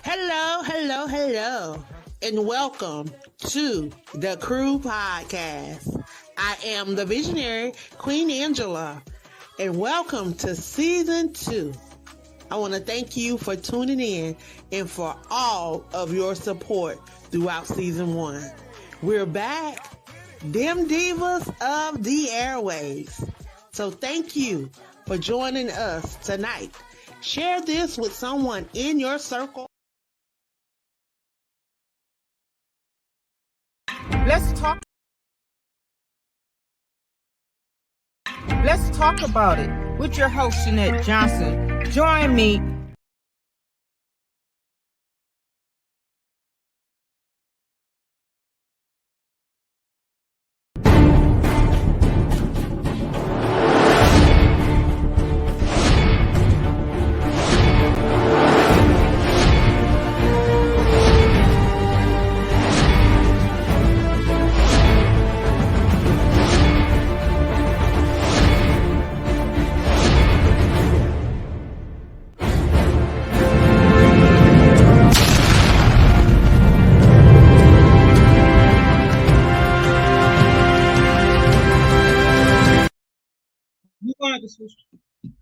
Hello, hello, hello, and welcome to the Crew Podcast. I am the visionary Queen Angela, and welcome to Season 2. I want to thank you for tuning in and for all of your support throughout Season 1. We're back, them divas of the airwaves. So thank you for joining us tonight. Share this with someone in your circle. Let's talk about it with your host, Shanette Johnson. Join me.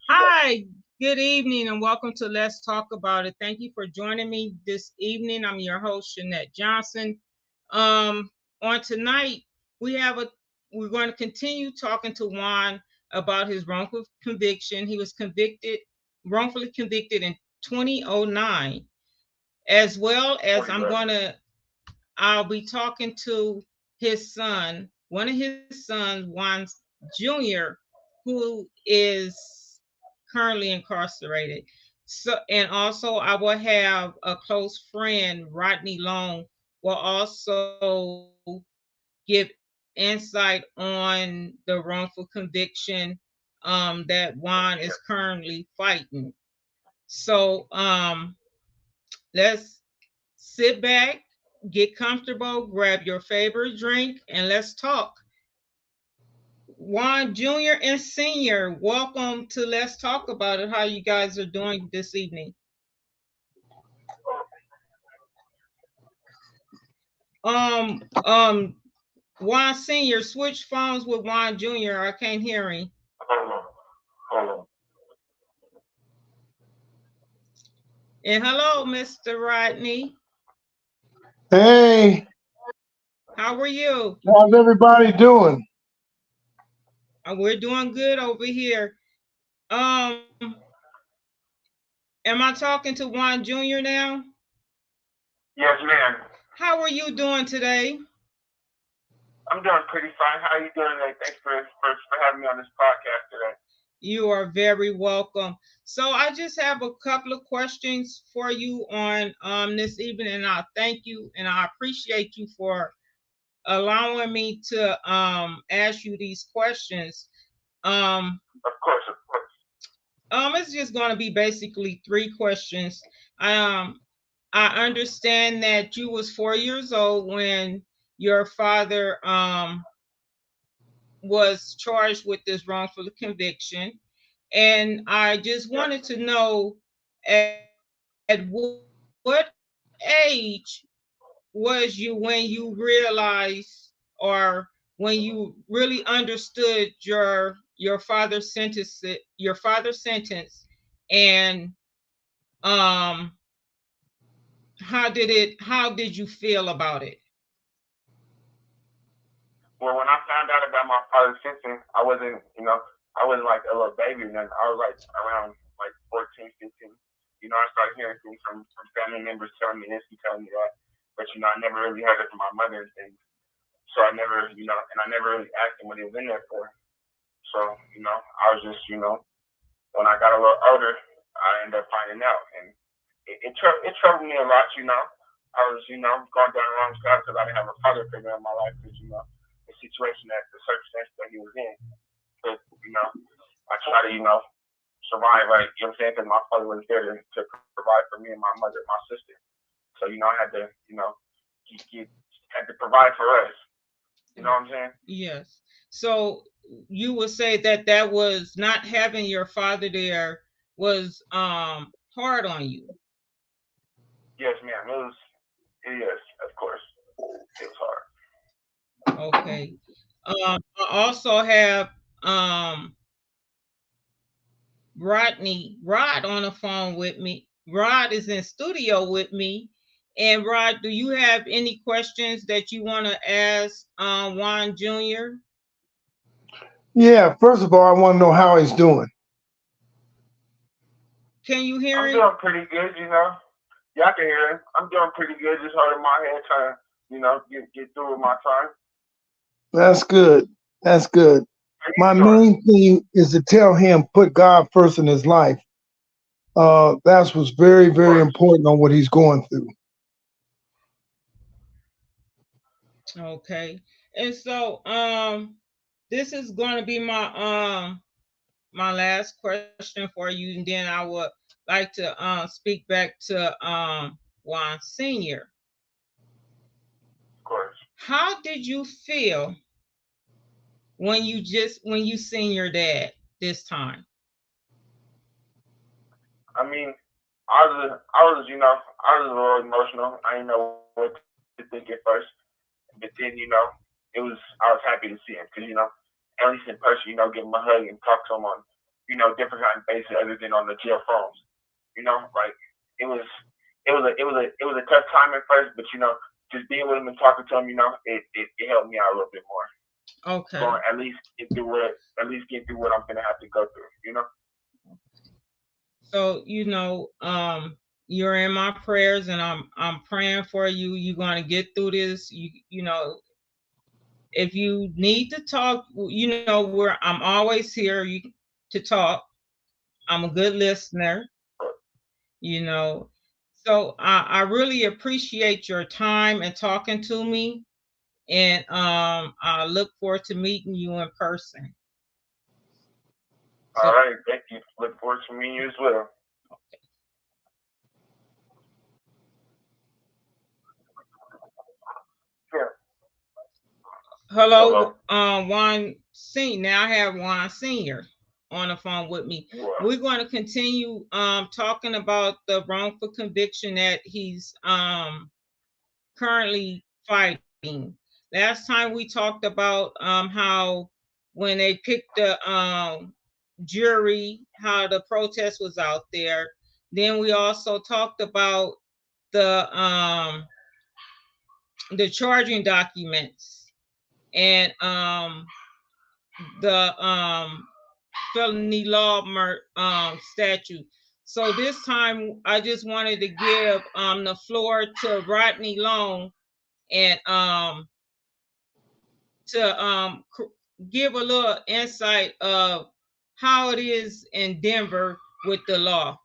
Hi, good evening, and welcome to Let's Talk About It. Thank you for joining me this evening. I'm your host, Shanette Johnson. On tonight, we're going to continue talking to Juan about his wrongful conviction. He was wrongfully convicted in 2009, as well as I'll be talking to his son, one of his sons, Juan Jr., who is currently incarcerated. So, and also I will have a close friend, Rodney Long, will also give insight on the wrongful conviction that Juan is currently fighting. So let's sit back, get comfortable, grab your favorite drink, and let's talk. Juan Jr. and Senior, welcome to Let's Talk About It. How you guys are doing this evening? Um, um, Juan Senior, switch phones with Juan Jr. I can't hear him. And hello, Mr. Rodney. Hey, How are you? how's everybody doing? We're doing good over here. Um, am I talking to Juan Jr. now? Yes, ma'am. How are you doing today? I'm doing pretty fine. How are you doing today? Thanks for having me on this podcast today. You are very welcome. So I just have a couple of questions for you on this evening, and I thank you and I appreciate you for allowing me to ask you these questions. Of course, of course. It's just going to be basically three questions. Um, I understand that you was 4 years old when your father was charged with this wrongful conviction, and I just wanted to know at what age was you when you realized or when you really understood your father's sentence, and um how did you feel about it? Well, when I found out about my father's sentence, I wasn't like a little baby then. I was like around like 14, 15. I started hearing things from family members telling me this and telling me that. But, I never really heard it from my mother and things. So I never, and I never really asked him what he was in there for. So, I was just, when I got a little older, I ended up finding out. And it troubled me a lot, I was, going down the wrong path because I didn't have a father figure in my life because, the situation the circumstance that he was in. But, I try to, survive, like, because my father was there to provide for me and my mother, my sister. So, I had to, had to provide for us. You know what I'm saying? Yes. So you would say that that was not having your father there was hard on you. Yes, ma'am. Yes, of course. It was hard. Okay. I also have Rod on the phone with me. Rod is in studio with me. And Rod, do you have any questions that you want to ask Juan Jr.? Yeah, first of all, I want to know how he's doing. Can you hear I'm him? doing pretty good, you know. Yeah, I can hear him. I'm doing pretty good, just holding my head, trying to, get through with my time. That's good. That's good. How you My doing? main thing is to tell him put God first in his life. That's what's very, Of very course. important on what he's going through. Okay. And so this is going to be my last question for you, and then I would like to speak back to Juan Senior. Of course. How did you feel when you seen your dad this time? I mean, I was a little emotional. I didn't know what to think at first, but then, I was happy to see him because, at least in person, give him a hug and talk to him on, different kind of basis other than on the jail phones. Like it was, it was a tough time at first, but just being with him and talking to him, it helped me out a little bit more. Okay. Going at least get through what I'm gonna have to go through. So you're in my prayers, and I'm praying for you. You're going to get through this. If you need to talk, where I'm always here to talk. I'm a good listener, you know. So I really appreciate your time and talking to me. And I look forward to meeting you in person. All So right, thank you. Look forward to meeting you as well. Yeah. Hello. hello, Juan Senior. Now I have Juan Senior on the phone with me. Wow. We're going to continue talking about the wrongful conviction that he's currently fighting. Last time we talked about how when they picked the jury, how the protest was out there. Then we also talked about the um, the charging documents and the felony law statute. So this time I just wanted to give the floor to Rodney Long and to give a little insight of how it is in Denver with the law.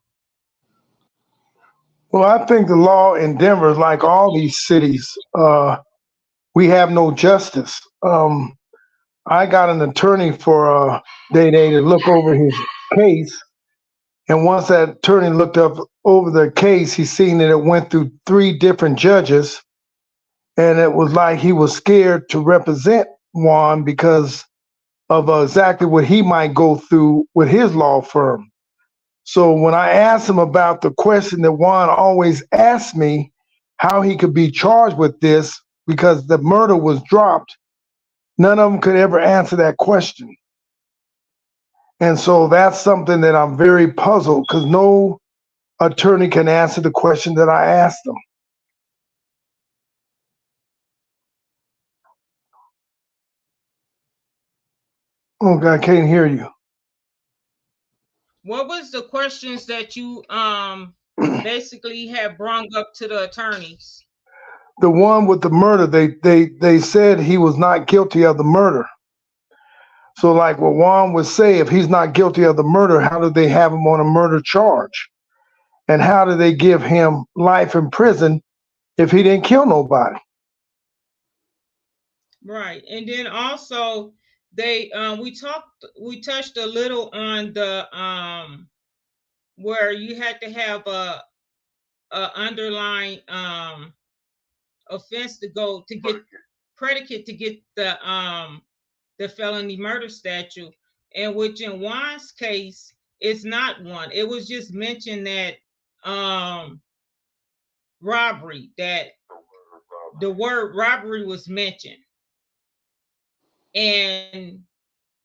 Well, I think the law in Denver is like all these cities. We have no justice. I got an attorney for Day Day to look over his case. And once that attorney looked up over the case, he seen that it went through 3 different judges. And it was like he was scared to represent Juan because of exactly what he might go through with his law firm. So when I asked him about the question that Juan always asked me, how he could be charged with this because the murder was dropped, none of them could ever answer that question. And so that's something that I'm very puzzled because no attorney can answer the question that I asked them. Okay, I can't hear you. What was the questions that you basically had brought up to the attorneys? The one with the murder, they said he was not guilty of the murder. So like what Juan would say, if he's not guilty of the murder, how did they have him on a murder charge? And how did they give him life in prison if he didn't kill nobody? Right. And then also they we touched a little on the where you had to have a underlying offense to go to get predicate to get the felony murder statute, and which in Juan's case it's not one. It was just mentioned that robbery that the word robbery was mentioned. And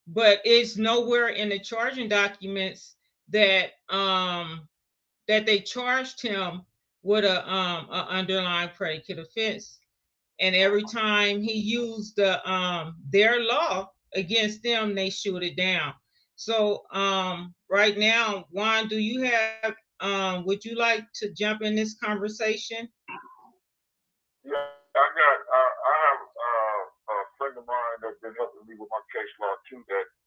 but it's nowhere in the charging documents that that they charged him with a underlying predicate offense. And every time he used their law against them, they shoot it down. So right now, Juan, do you have would you like to jump in this conversation? Yeah, I have a friend of mine that's been helping me with my case law too.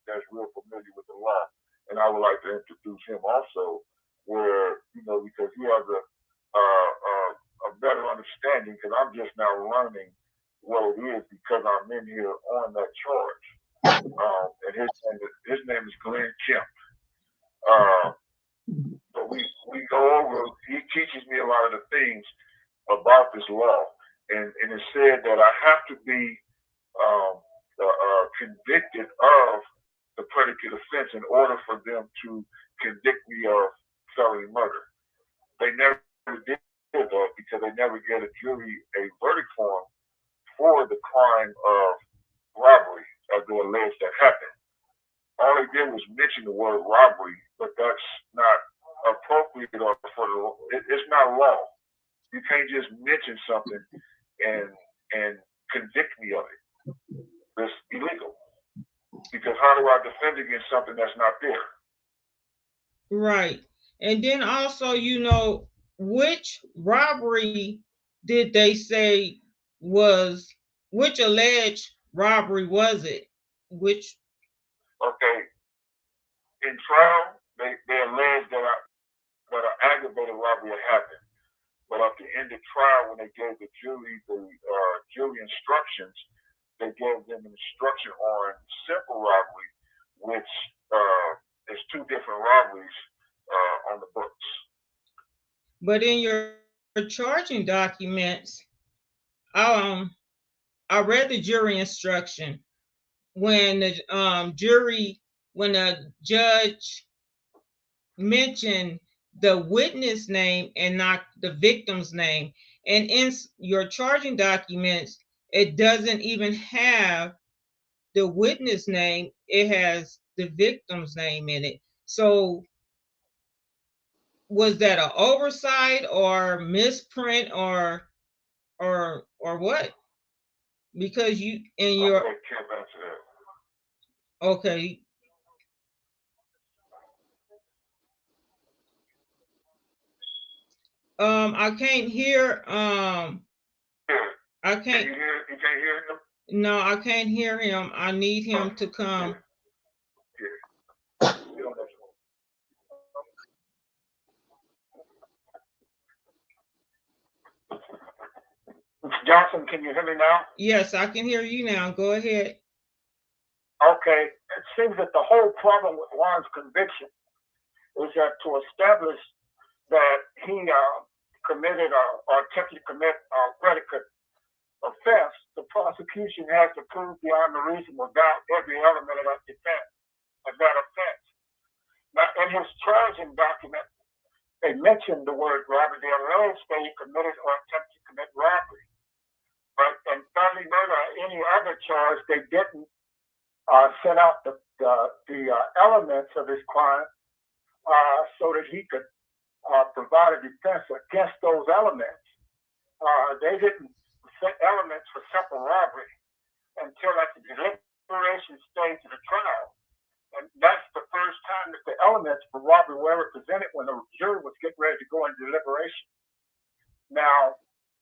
That's real familiar with the law, and I would like to introduce him also. Where because he has a better understanding, because I'm just now learning what it is because I'm in here on that charge. And his name is Glenn Kemp. So we go over. He teaches me a lot of the things about this law, and it said that I have to be convicted of the predicate offense in order for them to convict me of felony murder. They never did that because they never gave a jury a verdict form for the crime of robbery as they alleged that happened. All they did was mention the word robbery, but that's not appropriate or for the law. It's not law. You can't just mention something and convict me of it. It's illegal. Because how do I defend against something that's not there? Right. And then also, which robbery did they say was, which alleged robbery was it? Which? Okay. In trial, they alleged that an aggravated robbery had happened. But at the end of trial, when they gave the jury instructions, they gave them an instruction on simple robbery, which is two different robberies on the books. But in your charging documents, I read the jury instruction when the when the judge mentioned the witness name and not the victim's name. And in your charging documents, it doesn't even have the witness name. It has the victim's name in it. So was that an oversight or misprint or what? Because you in your okay. I can't hear. I can't. You can't hear him? No, I can't hear him. I need him to come. Johnson, can you hear me now? Yes, I can hear you now. Go ahead. Okay. It seems that the whole problem with Juan's conviction is that to establish that he committed or attempted to commit a predicate offense, the prosecution has to prove beyond a reasonable doubt every element of that defense, of that offense. Now, in his charging document, they mentioned the word robbery. They alleged that he committed or attempted to commit robbery. But in felony murder or any other charge, they didn't set out the elements of his crime so that he could provide a defense against those elements. They didn't set elements for simple robbery until at the deliberation stage of the trial. And that's the first time that the elements for robbery were ever presented when the jury was getting ready to go into deliberation. Now,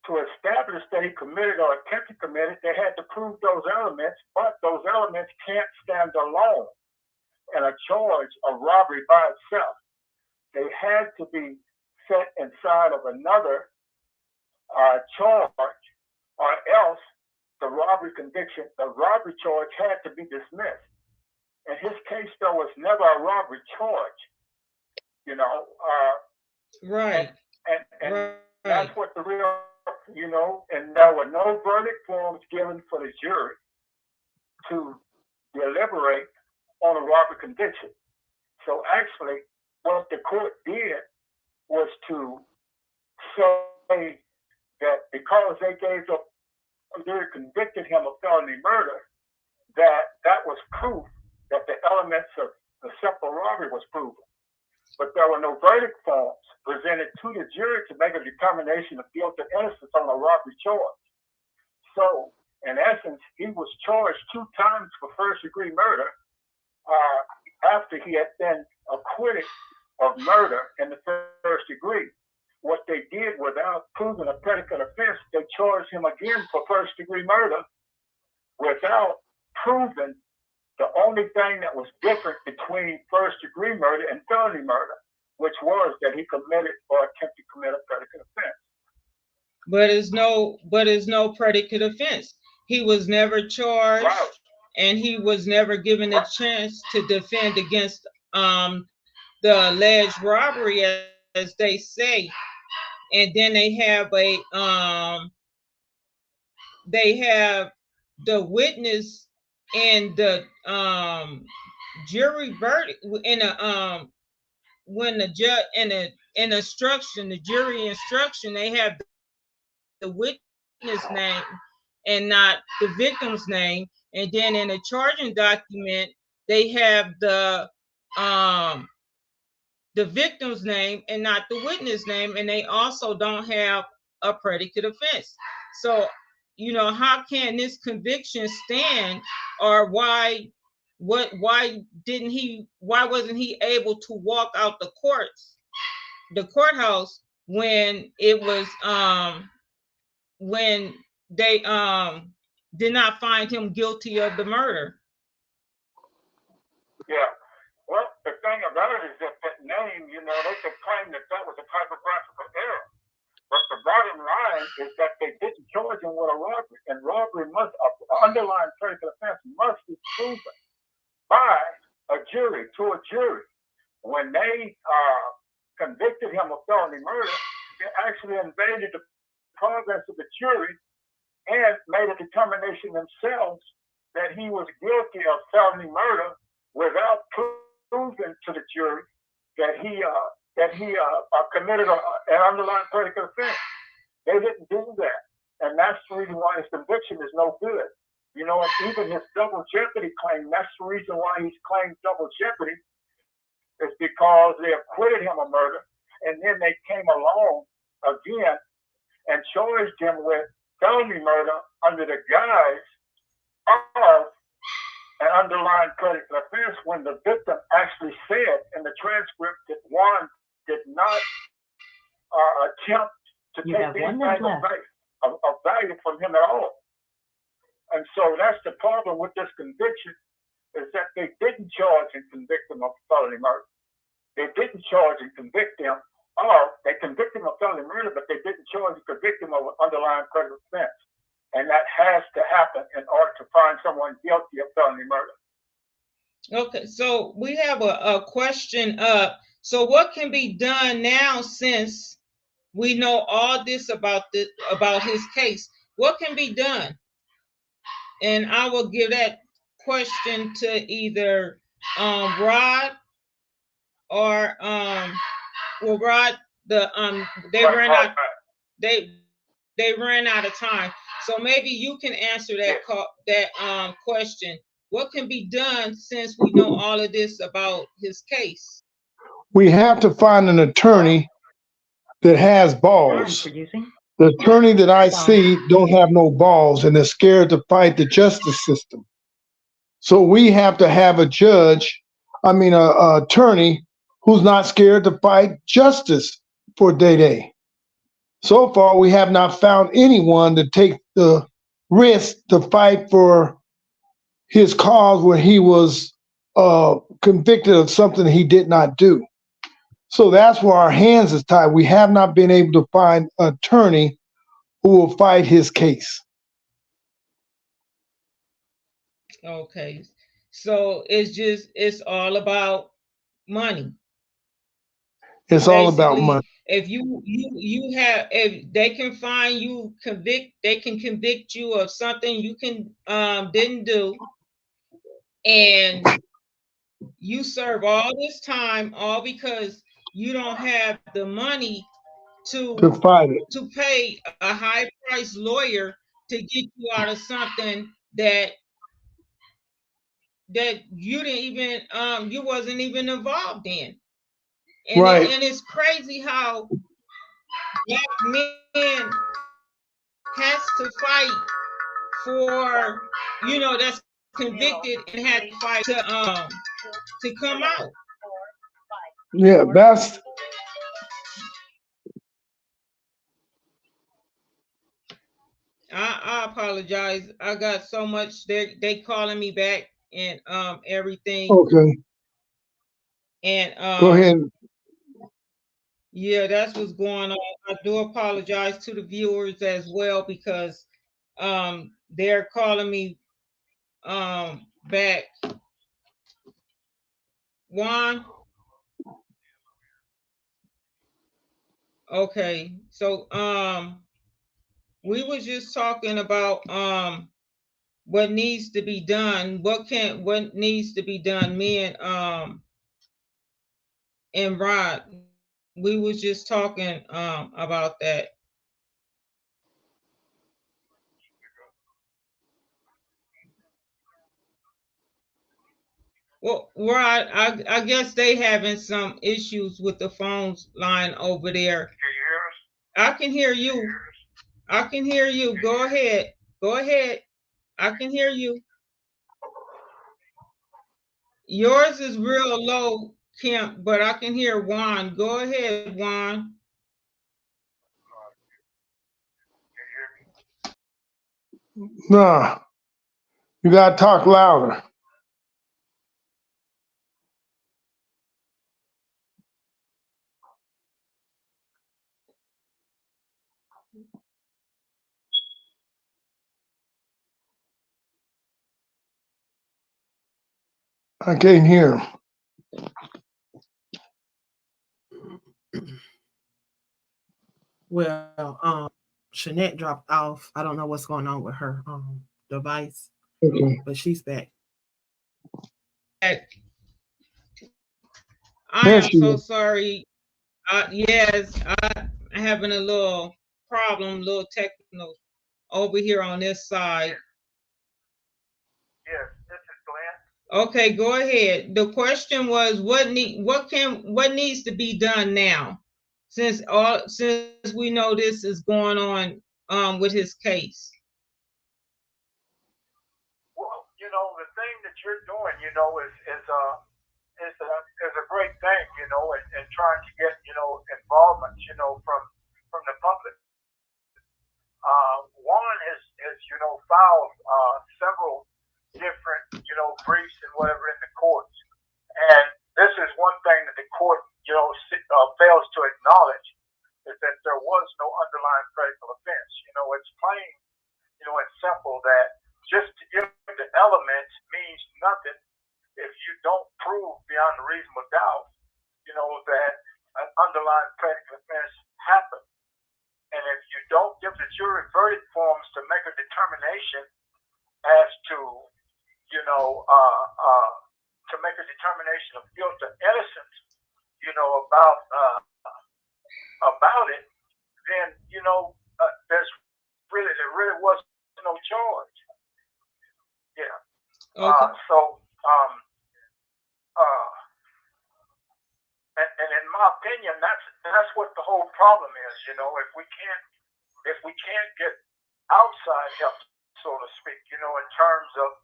to establish that he committed or attempted to commit it, they had to prove those elements, but those elements can't stand alone in a charge of robbery by itself. They had to be set inside of another charge, or else the robbery conviction, the robbery charge had to be dismissed. In his case, there was never a robbery charge, Right. And right. That's what the real, and there were no verdict forms given for the jury to deliberate on a robbery conviction. So actually, what the court did was to say that because they convicted him of felony murder, that was proof that the elements of the simple robbery was proven. But there were no verdict forms presented to the jury to make a determination of guilt or innocence on a robbery charge. So, in essence, he was charged 2 times for first-degree murder after he had been acquitted of murder in the first degree. What they did without proving a predicate offense, they charged him again for first-degree murder without proving the only thing that was different between first-degree murder and felony murder, which was that he committed or attempted to commit a predicate offense. But it's no predicate offense. He was never charged, right, and he was never given a chance to defend against the alleged robbery, as they say. And then they have the witness and the jury verdict in a when the judge in the instruction, the jury instruction, they have the witness name and not the victim's name. And then in the charging document, they have the victim's name and not the witness name, and they also don't have a predicate offense. So, you know, how can this conviction stand, or why wasn't he able to walk out the courthouse when it was when they did not find him guilty of the murder? Yeah. Well, the thing about it is that name, you know, they could claim that was a typographical error. But the bottom line is that they didn't charge him with a robbery. And robbery must, underlying predicate offense must be proven by a jury, to a jury. When they convicted him of felony murder, they actually invaded the progress of the jury and made a determination themselves that he was guilty of felony murder without proven to the jury that he committed an underlying predicate offense. They didn't do that, and that's the reason why his conviction is no good. You know, even his double jeopardy claim, that's the reason why he's claimed double jeopardy, is because they acquitted him of murder, and then they came along again and charged him with felony murder under the guise of an underlying predicate offense, when the victim actually said in the transcript that Juan did not attempt to take anything of value from him at all. And so that's the problem with this conviction, is that they didn't charge and convict him of felony murder. They didn't charge and convict him, or they convicted him of felony murder, but they didn't charge and convict him of an underlying predicate offense. And that has to happen in order to find someone guilty of felony murder. Okay, so we have a question up. So what can be done now, since we know all this about his case? What can be done? And I will give that question to either Rod or Rod. They ran out of time. So maybe you can answer that question. What can be done since we know all of this about his case? We have to find an attorney that has balls. The attorney that I see don't have no balls, and they're scared to fight the justice system. So we have to have a attorney who's not scared to fight justice for Day. So far, we have not found anyone to take the risk to fight for his cause when he was convicted of something he did not do. So that's where our hands is tied. We have not been able to find an attorney who will fight his case. Okay, so it's all about money. It's basically all about money. If if they can find you, they can convict you of something you didn't do, and you serve all this time, all because you don't have the money to fight it. to pay a high priced lawyer to get you out of something that you didn't even you wasn't even involved in. And Right. and it's crazy how black men has to fight for, you know, that's convicted and had to fight to come out. Yeah, that's I apologize. I got so much. They calling me back and everything. okay. And Go ahead. yeah, that's what's going on. I do apologize to the viewers as well because they're calling me back. Juan. Okay. So we was just talking about what needs to be done. What needs to be done? Me and Rod, we was just talking about that. Well, Rod, I guess they having some issues with the phones line over there. Can you hear us? I can hear you. I can hear you. Go ahead. Go ahead. I can hear you. Yours is real low, Kemp, but I can hear Juan. Go ahead, Juan. Nah, you gotta talk louder. I can't hear. Well, Shanette dropped off. I don't know what's going on with her device, Okay. but she's back. I There am she so is. sorry. Yes, I'm having a little problem, little technical over here on this side. Yes, this is Glenn. Okay, go ahead. The question was what needs to be done now since we know this is going on with his case. Well, you know, the thing that you're doing, you know, is a great thing, you know, and trying to get, you know, involvement, you know, from the public. Juan has, you know, filed several different, you know, briefs and whatever in the courts. And this is one thing that the court, you know, fails to acknowledge is that there was no underlying predicate offense. You know, it's plain, you know, and simple that just to give the element means nothing if you don't prove beyond a reasonable doubt, you know, that an underlying predicate offense happened. And if you don't give the jury verdict forms to make a determination as to, you know, to make a determination of guilt or innocence, you know, about it, then, you know, there really was no charge. Yeah. Okay. And in my opinion, that's what the whole problem is. You know, if we can't get outside help, so to speak, you know, in terms of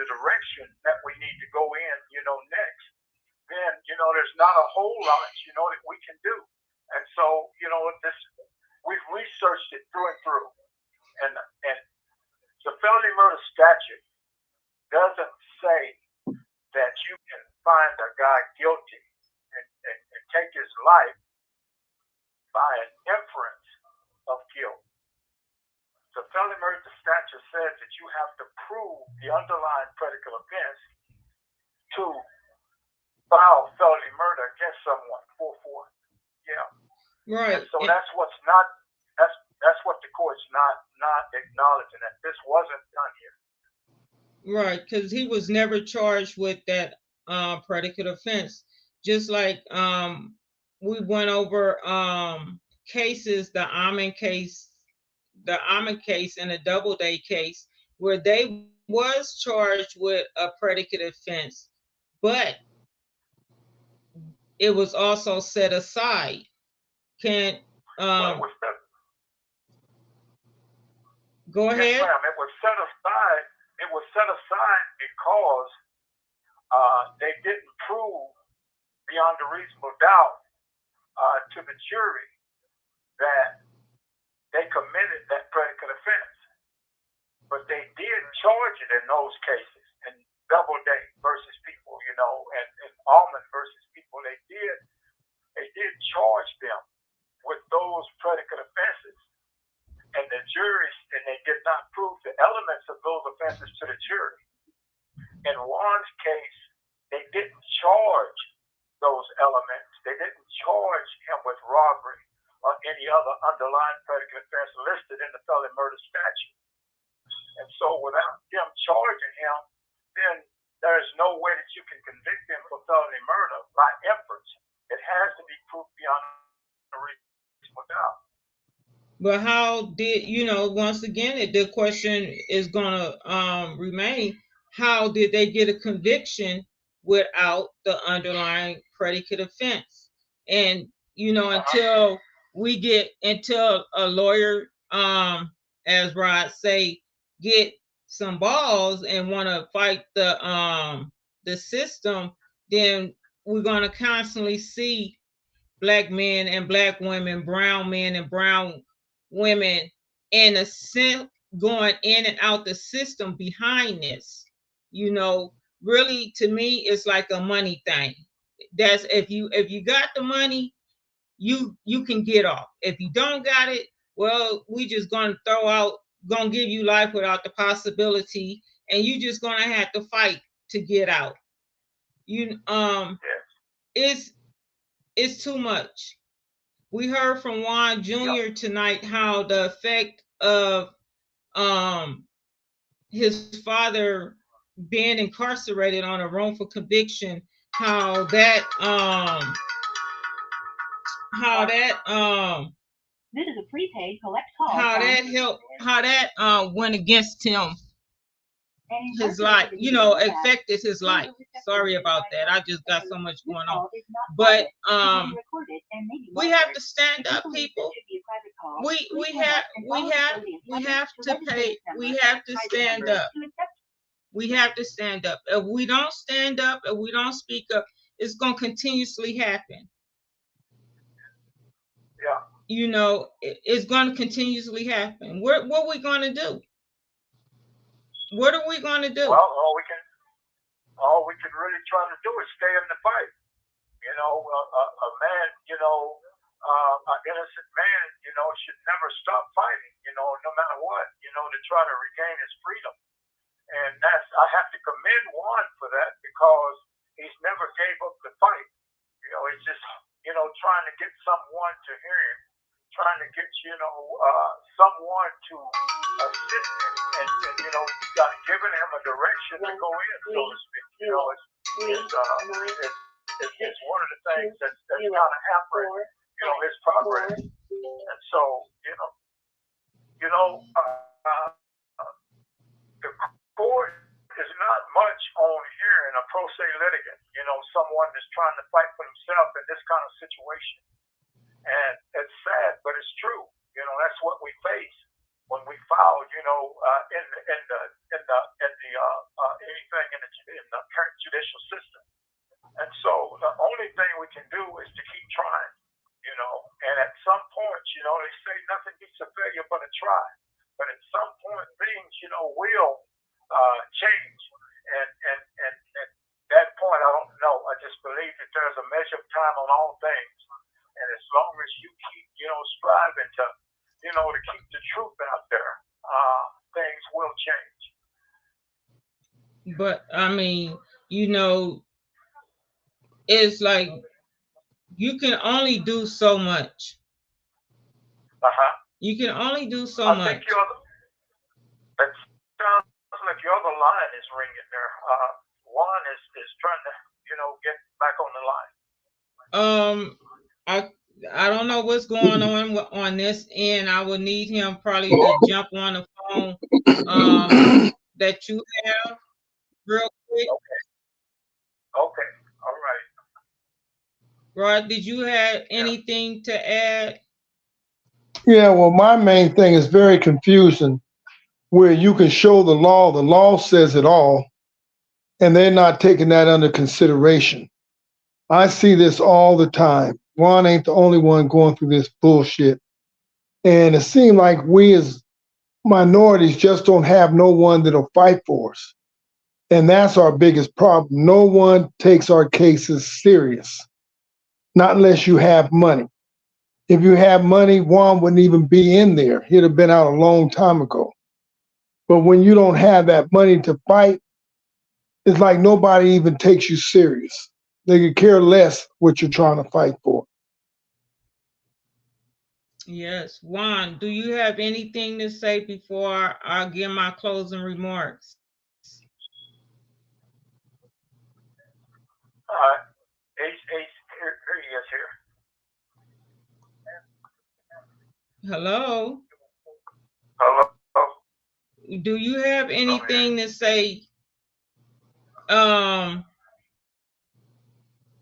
the direction that we need to go in, you know, next, then, you know, there's not a whole lot, you know, that we can do. And so, you know, we've researched it through and through, and the felony murder statute doesn't say that you can find a guy guilty and take his life by an inference of guilt. The felony murder statute says that you have to prove the underlying predicate offense to file felony murder against someone. 4-4. Yeah. Right. And so that's what the court's not acknowledging, that this wasn't done here. Right, because he was never charged with that predicate offense. Just like we went over cases, the Almond case, and the Doubleday case, where they was charged with a predicate offense, but it was also set aside. Can Well, go yes, ahead? ma'am. It was set aside. It was set aside because they didn't prove beyond a reasonable doubt to the jury that they committed that predicate offense. But they did charge it in those cases, in Doubleday versus people, you know, and Almond versus people. They did charge them with those predicate offenses, and the juries, and they did not prove the elements of those offenses to the jury. In Juan's case, they didn't charge those elements. They didn't charge him with robbery or any other underlying predicate offense listed in the felony murder statute. And so without them charging him, then there's no way that you can convict him for felony murder by inference. It has to be proved beyond a reasonable doubt. But how did, once again, the question is going to remain, how did they get a conviction without the underlying predicate offense? And, until a lawyer, as Rod say, get some balls and want to fight the system, then we're going to constantly see Black men and Black women, brown men and brown women, in a sense, going in and out the system behind this. Really, to me, it's like a money thing. That's if you got the money, you can get off. If you don't got it, well, we just gonna give you life without the possibility, and you just gonna have to fight to get out. It's too much. We heard from Juan Jr. tonight how the effect of his father being incarcerated on a wrongful conviction, how that this is a prepaid collect call. How that went against him, his life, affected his life. Sorry about that. I just got so much going on. But we have to stand up, people. We have to pay. We have to stand up. We have to stand up. If we don't stand up, if we don't speak up, it's going to continuously happen. Yeah. It's going to continuously happen. What are we going to do? What are we going to do? Well, all we can really try to do is stay in the fight. A man, an innocent man, should never stop fighting, no matter what, to try to regain his freedom. And I have to commend Juan for that, because he's never gave up the fight. He's just, trying to get someone to hear him, trying to get, someone to assist him, and giving him a direction to go in, so to speak. It's one of the things that's kind of hampering, his progress. And so, the court is not much on hearing a pro se litigant, someone that's trying to fight for himself in this kind of situation. And it's sad, but it's true. That's what we face when we file, in the current judicial system. And so the only thing we can do is to keep trying, and at some point, they say nothing beats a failure but a try. But at some point, things, will change. And that point, I don't know. I just believe that there's a measure of time on all things. And as long as you keep, striving to, to keep the truth out there, things will change. But I mean, it's like you can only do so much. You can only do so much. It sounds like your other line is ringing there. Juan is trying to, get back on the line. I don't know what's going on this end. I will need him probably to jump on the phone that you have real quick. Okay. All right. Rod, did you have anything to add? Yeah, well, my main thing is very confusing where you can show the law says it all, and they're not taking that under consideration. I see this all the time. Juan ain't the only one going through this bullshit. And it seems like we as minorities just don't have no one that'll fight for us. And that's our biggest problem. No one takes our cases serious, not unless you have money. If you have money, Juan wouldn't even be in there. He'd have been out a long time ago. But when you don't have that money to fight, it's like nobody even takes you serious. They could care less what you're trying to fight for. Yes. Juan, do you have anything to say before I give my closing remarks? All right. Here he is here. Hello? Hello. Do you have anything to say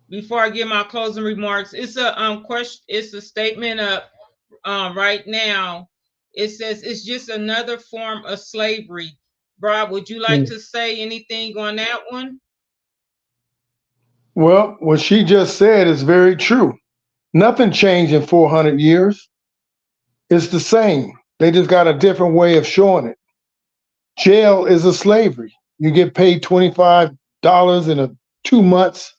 before I give my closing remarks? It's a question, it's a statement up right now. It says it's just another form of slavery. Rob, would you like to say anything on that one? Well, what she just said is very true. Nothing changed in 400 years. It's the same. They just got a different way of showing it. Jail is a slavery. You get paid $25 in 2 months.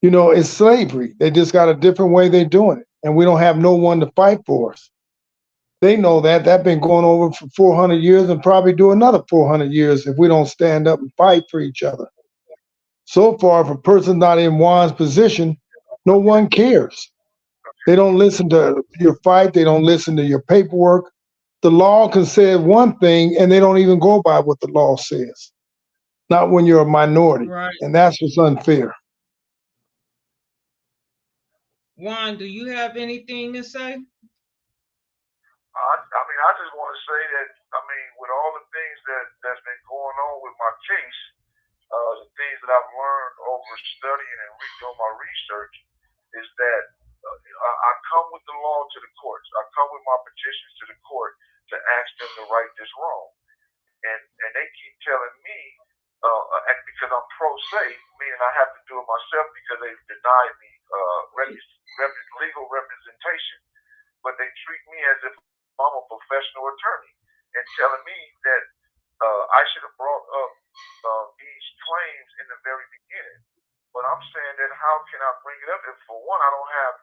You know, it's slavery. They just got a different way they're doing it. And we don't have no one to fight for us. They know that. That's been going over for 400 years and probably do another 400 years if we don't stand up and fight for each other. So far, if a person's not in Juan's position, no one cares. They don't listen to your fight. They don't listen to your paperwork. The law can say one thing and they don't even go by what the law says. Not when you're a minority. Right. And that's what's unfair. Juan, do you have anything to say? I just want to say that, with all the things that's been going on with my case, the things that I've learned over studying and doing my research is that I come with the law to the courts. I come with my petitions to the court to ask them to right this wrong. And they keep telling me, because I'm pro se, meaning I have to do it myself because they've denied me legal representation. But they treat me as if I'm a professional attorney and telling me that I should have brought up these claims in the very beginning. But I'm saying that how can I bring it up if, for one,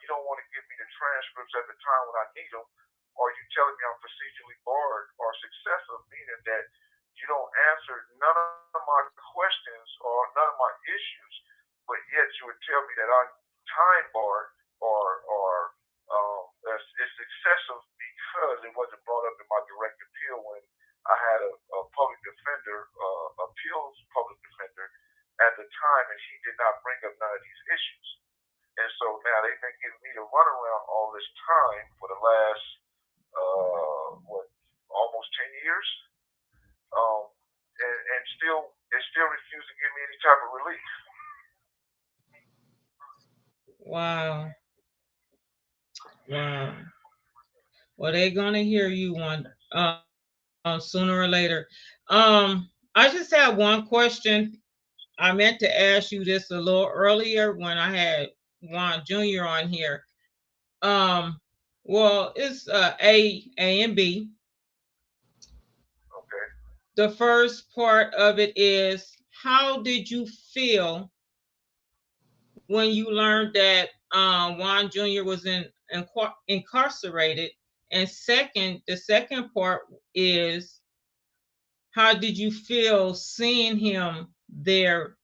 you don't want to give me the transcripts at the time when I need them, or you telling me I'm procedurally barred or successive, meaning that you don't answer none of my questions or none of my issues, but yet you would tell me that I'm time barred or it's excessive because it wasn't brought up in my direct appeal when I had a public defender, appeals public defender at the time, and she did not bring up none of these issues. And so now they've been giving me the runaround all this time for the last, almost 10 years. And still refuse to give me any type of relief. Wow. Wow. Well, they're gonna hear you one sooner or later. I just have one question. I meant to ask you this a little earlier when I had Juan Jr. on here. Well, it's A and B. Okay. The first part of it is, how did you feel when you learned that Juan Jr. was incarcerated? And the second part is, how did you feel seeing him there?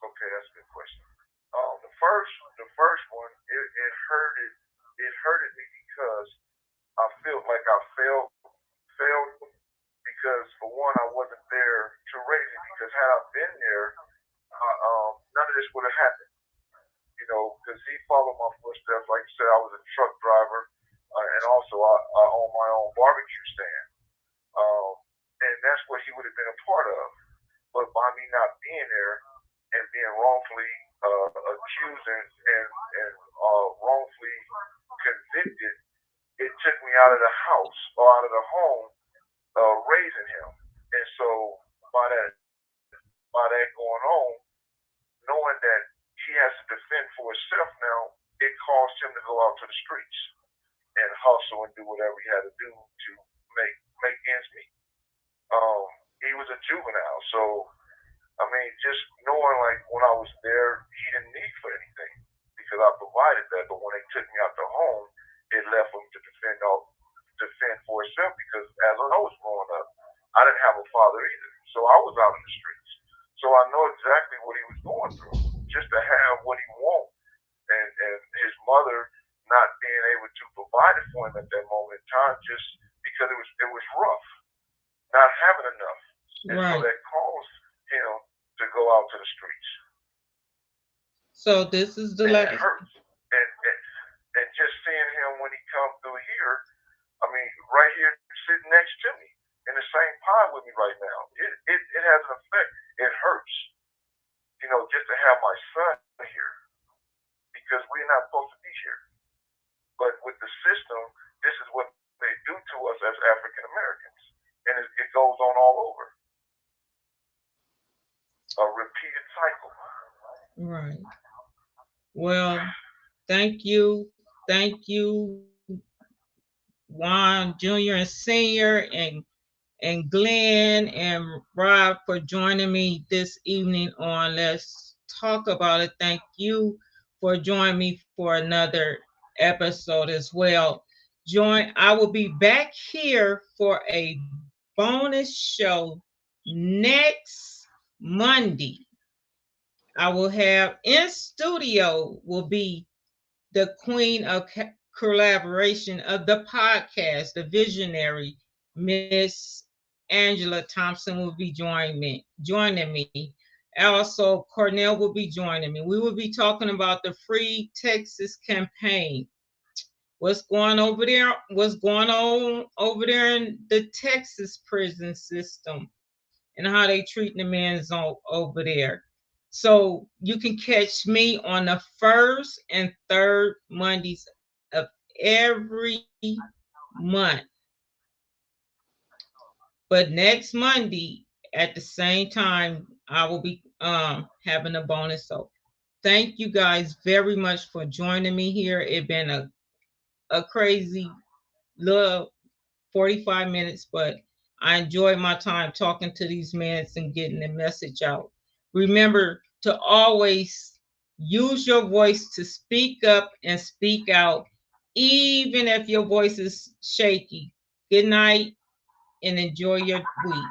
Okay, that's a good question. The first one, it hurted me because I felt like I failed because for one I wasn't there to raise it, because had I been there, none of this would have happened. he followed my footsteps. Like you said, I was a truck driver, and also I own my own barbecue stand. And that's what he would have been a part of. But by me not being there and being wrongfully accused and wrongfully convicted, it took me out of the house or out of the home raising him. And so by that going on, knowing that he has to defend for himself now, it caused him to go out to the streets and hustle and do whatever he had to do to make ends meet. He was a juvenile, so I mean, just knowing like when I was there, he didn't need for anything because I provided that. But when they took me out the home, it left him to defend for himself because as I was growing up, I didn't have a father either, so I was out in the streets. So I know exactly what he was going through, just to have what he wanted, and his mother not being able to provide it for him at that moment in time, just because it was rough, not having enough, and Right. so that caused him to go out to the streets. So this is the And legacy. it hurts, and just seeing him when he comes through here, I mean, right here sitting next to me in the same pod with me right now, it has an effect. It hurts, you know, just to have my son here because we're not supposed to be here. But with the system, this is what they do to us as African Americans, and it goes on all over. A repeated cycle. Right. Well, thank you, Juan Jr. and Senior, and Glenn and Rob for joining me this evening on Let's Talk About It. Thank you for joining me for another episode as well. I will be back here for a bonus show next Monday. I will have in studio will be the queen of collaboration of the podcast, the visionary, Miss Angela Thompson will be joining me. Also, Cornell will be joining me. We will be talking about the Free Texas campaign. What's going on over there in the Texas prison system and how they treat the men over there. So you can catch me on the first and third Mondays of every month. But next Monday at the same time, I will be having a bonus. So thank you guys very much for joining me here. It's been a crazy little 45 minutes, but I enjoyed my time talking to these men and getting the message out. Remember to always use your voice to speak up and speak out, even if your voice is shaky. Good night and enjoy your week.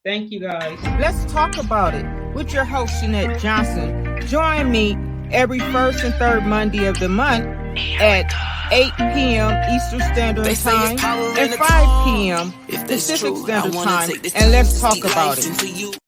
Thank you, guys. Let's talk about it with your host, Shanette Johnson. Join me every first and third Monday of the month at 8 p.m. Eastern Standard Time and 5 p.m. Pacific Standard Time, and let's talk about it.